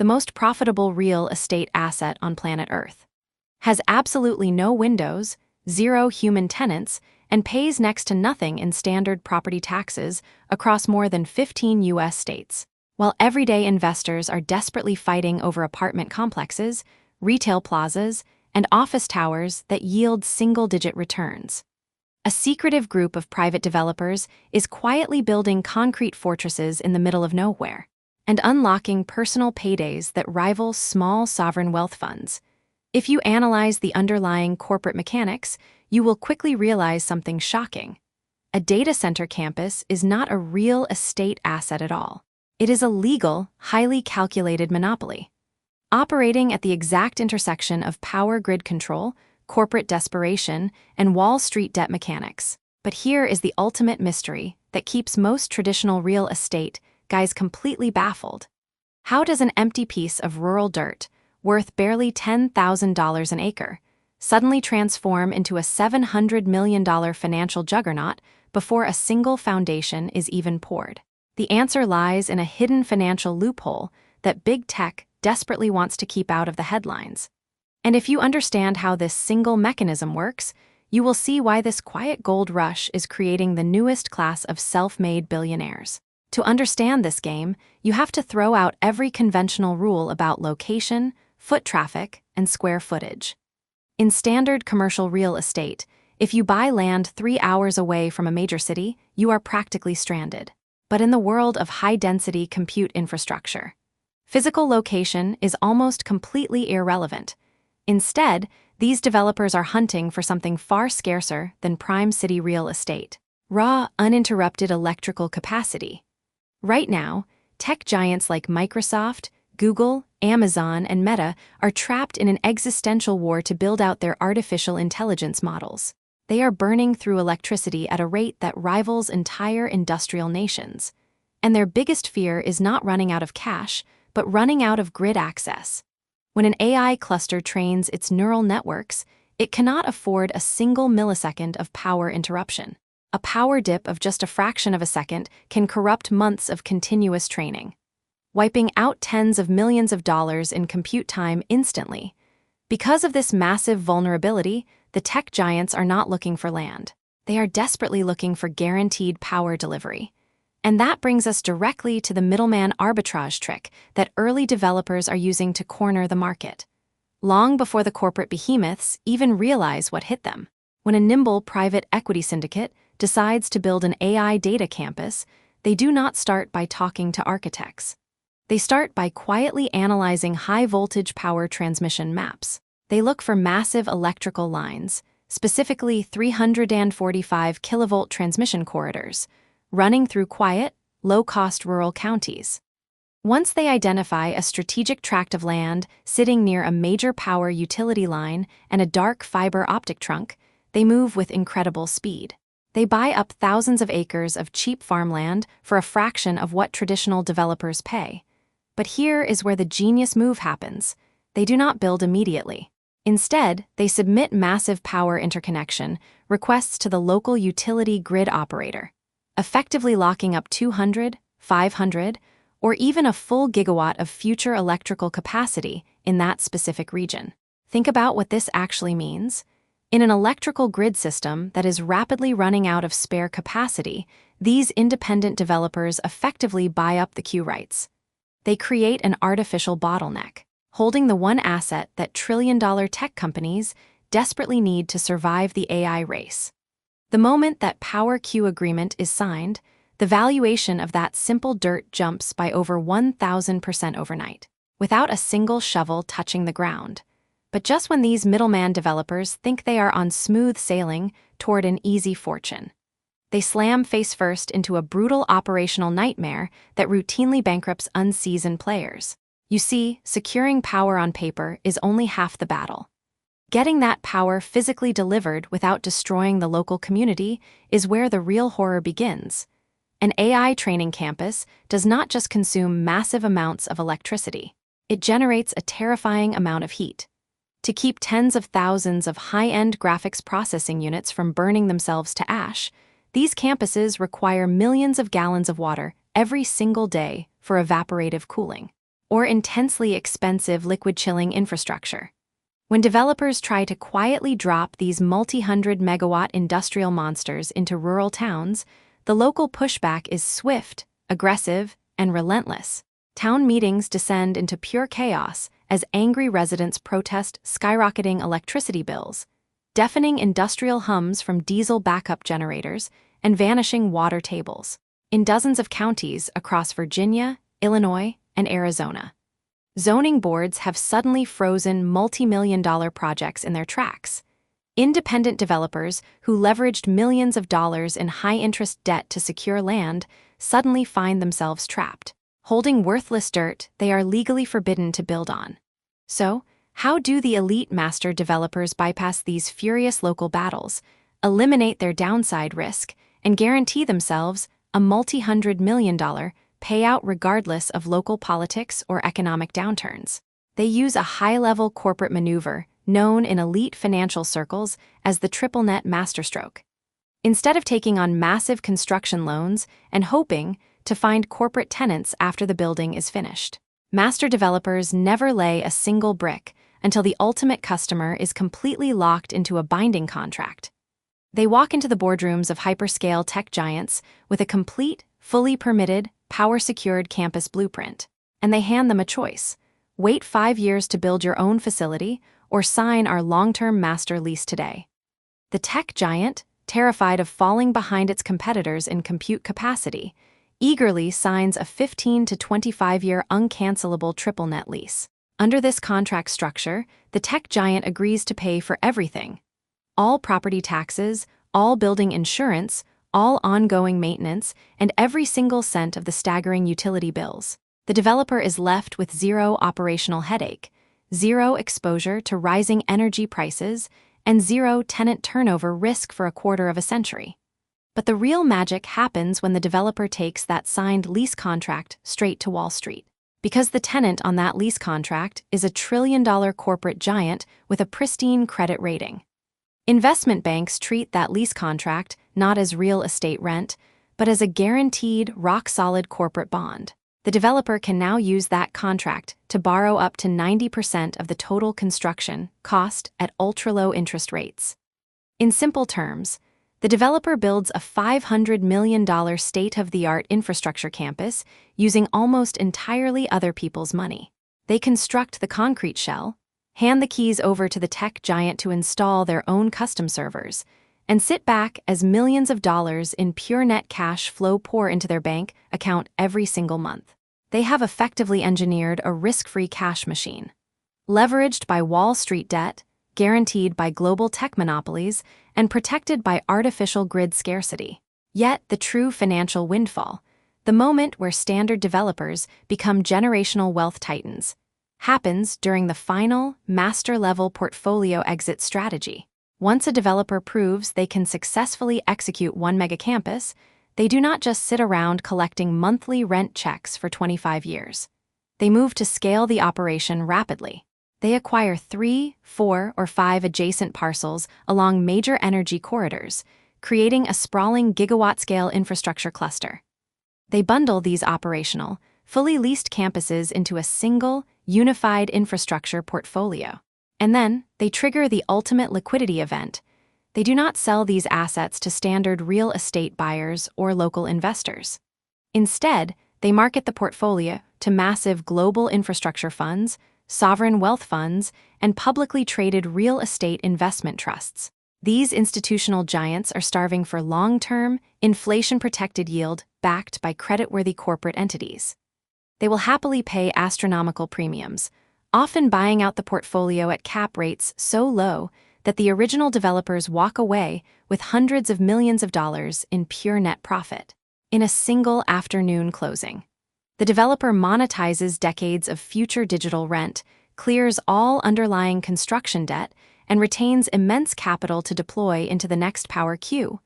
the most profitable real estate asset on planet Earth. Has absolutely no windows, zero human tenants, and pays next to nothing in standard property taxes across more than 15 U.S. states. While everyday investors are desperately fighting over apartment complexes, retail plazas, and office towers that yield single-digit returns. A secretive group of private developers is quietly building concrete fortresses in the middle of nowhere and unlocking personal paydays that rival small sovereign wealth funds. If you analyze the underlying corporate mechanics, you will quickly realize something shocking. A data center campus is not a real estate asset at all. It is a legal, highly calculated monopoly, operating at the exact intersection of power grid control, corporate desperation, and Wall Street debt mechanics. But here is the ultimate mystery that keeps most traditional real estate guys completely baffled. How does an empty piece of rural dirt, worth barely $10,000 an acre, suddenly transform into a $700 million financial juggernaut before a single foundation is even poured? The answer lies in a hidden financial loophole that big tech desperately wants to keep out of the headlines. And if you understand how this single mechanism works, you will see why this quiet gold rush is creating the newest class of self-made billionaires. To understand this game, you have to throw out every conventional rule about location, foot traffic, and square footage. In standard commercial real estate, if you buy land 3 hours away from a major city, you are practically stranded. But in the world of high-density compute infrastructure, physical location is almost completely irrelevant. Instead, these developers are hunting for something far scarcer than prime city real estate: raw, uninterrupted electrical capacity. Right now, tech giants like Microsoft, Google, Amazon, and Meta are trapped in an existential war to build out their artificial intelligence models. They are burning through electricity at a rate that rivals entire industrial nations. And their biggest fear is not running out of cash, but running out of grid access. When an AI cluster trains its neural networks, it cannot afford a single millisecond of power interruption. A power dip of just a fraction of a second can corrupt months of continuous training, wiping out tens of millions of dollars in compute time instantly. Because of this massive vulnerability, the tech giants are not looking for land. They are desperately looking for guaranteed power delivery. And that brings us directly to the middleman arbitrage trick that early developers are using to corner the market, long before the corporate behemoths even realize what hit them. When a nimble private equity syndicate decides to build an AI data campus, they do not start by talking to architects. They start by quietly analyzing high-voltage power transmission maps. They look for massive electrical lines, specifically 345 kilovolt transmission corridors, running through quiet, low-cost rural counties. Once they identify a strategic tract of land sitting near a major power utility line and a dark fiber optic trunk, they move with incredible speed. They buy up thousands of acres of cheap farmland for a fraction of what traditional developers pay. But here is where the genius move happens. They do not build immediately. Instead, they submit massive power interconnection requests to the local utility grid operator, effectively locking up 200, 500, or even a full gigawatt of future electrical capacity in that specific region. Think about what this actually means. In an electrical grid system that is rapidly running out of spare capacity, these independent developers effectively buy up the queue rights. They create an artificial bottleneck, holding the one asset that trillion-dollar tech companies desperately need to survive the AI race. The moment that power queue agreement is signed, the valuation of that simple dirt jumps by over 1,000% overnight, without a single shovel touching the ground. But just when these middleman developers think they are on smooth sailing toward an easy fortune, they slam face first into a brutal operational nightmare that routinely bankrupts unseasoned players. You see, securing power on paper is only half the battle. Getting that power physically delivered without destroying the local community is where the real horror begins. An AI training campus does not just consume massive amounts of electricity. It generates a terrifying amount of heat. To keep tens of thousands of high-end graphics processing units from burning themselves to ash, these campuses require millions of gallons of water every single day for evaporative cooling. or intensely expensive liquid chilling infrastructure. When developers try to quietly drop these multi-hundred megawatt industrial monsters into rural towns, the local pushback is swift, aggressive, and relentless. Town meetings descend into pure chaos as angry residents protest skyrocketing electricity bills, deafening industrial hums from diesel backup generators, and vanishing water tables. In dozens of counties across Virginia, Illinois, and Arizona, zoning boards have suddenly frozen multi-million-dollar projects in their tracks. Independent developers who leveraged millions of dollars in high-interest debt to secure land suddenly find themselves trapped. Holding worthless dirt they are legally forbidden to build on. So, how do the elite master developers bypass these furious local battles, eliminate their downside risk, and guarantee themselves a multi-hundred-million-dollar payout regardless of local politics or economic downturns? They use a high-level corporate maneuver known in elite financial circles as the triple net masterstroke. Instead of taking on massive construction loans and hoping to find corporate tenants after the building is finished, master developers never lay a single brick until the ultimate customer is completely locked into a binding contract. They walk into the boardrooms of hyperscale tech giants with a complete, fully permitted, power-secured campus blueprint, and they hand them a choice: wait 5 years to build your own facility or sign our long-term master lease today. The tech giant, terrified of falling behind its competitors in compute capacity, eagerly signs a 15 to 25-year uncancelable triple net lease. Under this contract structure, the tech giant agrees to pay for everything: all property taxes, all building insurance, all ongoing maintenance, and every single cent of the staggering utility bills. The developer is left with zero operational headache, zero exposure to rising energy prices, and zero tenant turnover risk for a quarter of a century. But the real magic happens when the developer takes that signed lease contract straight to Wall Street. Because the tenant on that lease contract is a trillion-dollar corporate giant with a pristine credit rating. Investment banks treat that lease contract not as real estate rent, but as a guaranteed, rock-solid corporate bond. The developer can now use that contract to borrow up to 90% of the total construction cost at ultra-low interest rates. In simple terms, the developer builds a $500 million state-of-the-art infrastructure campus using almost entirely other people's money. They construct the concrete shell, hand the keys over to the tech giant to install their own custom servers, and sit back as millions of dollars in pure net cash flow pour into their bank account every single month. They have effectively engineered a risk-free cash machine. Leveraged by Wall Street debt, guaranteed by global tech monopolies, and protected by artificial grid scarcity. Yet the true financial windfall, the moment where standard developers become generational wealth titans, happens during the final, master-level portfolio exit strategy. Once a developer proves they can successfully execute one megacampus, they do not just sit around collecting monthly rent checks for 25 years. They move to scale the operation rapidly. They acquire 3, 4, or 5 adjacent parcels along major energy corridors, creating a sprawling gigawatt-scale infrastructure cluster. They bundle these operational, fully leased campuses into a single, unified infrastructure portfolio. And then, they trigger the ultimate liquidity event. They do not sell these assets to standard real estate buyers or local investors. Instead, they market the portfolio to massive global infrastructure funds, sovereign wealth funds, and publicly traded real estate investment trusts. These institutional giants are starving for long-term, inflation-protected yield backed by creditworthy corporate entities. They will happily pay astronomical premiums, often buying out the portfolio at cap rates so low that the original developers walk away with hundreds of millions of dollars in pure net profit in a single afternoon closing. The developer monetizes decades of future digital rent, clears all underlying construction debt, and retains immense capital to deploy into the next power queue,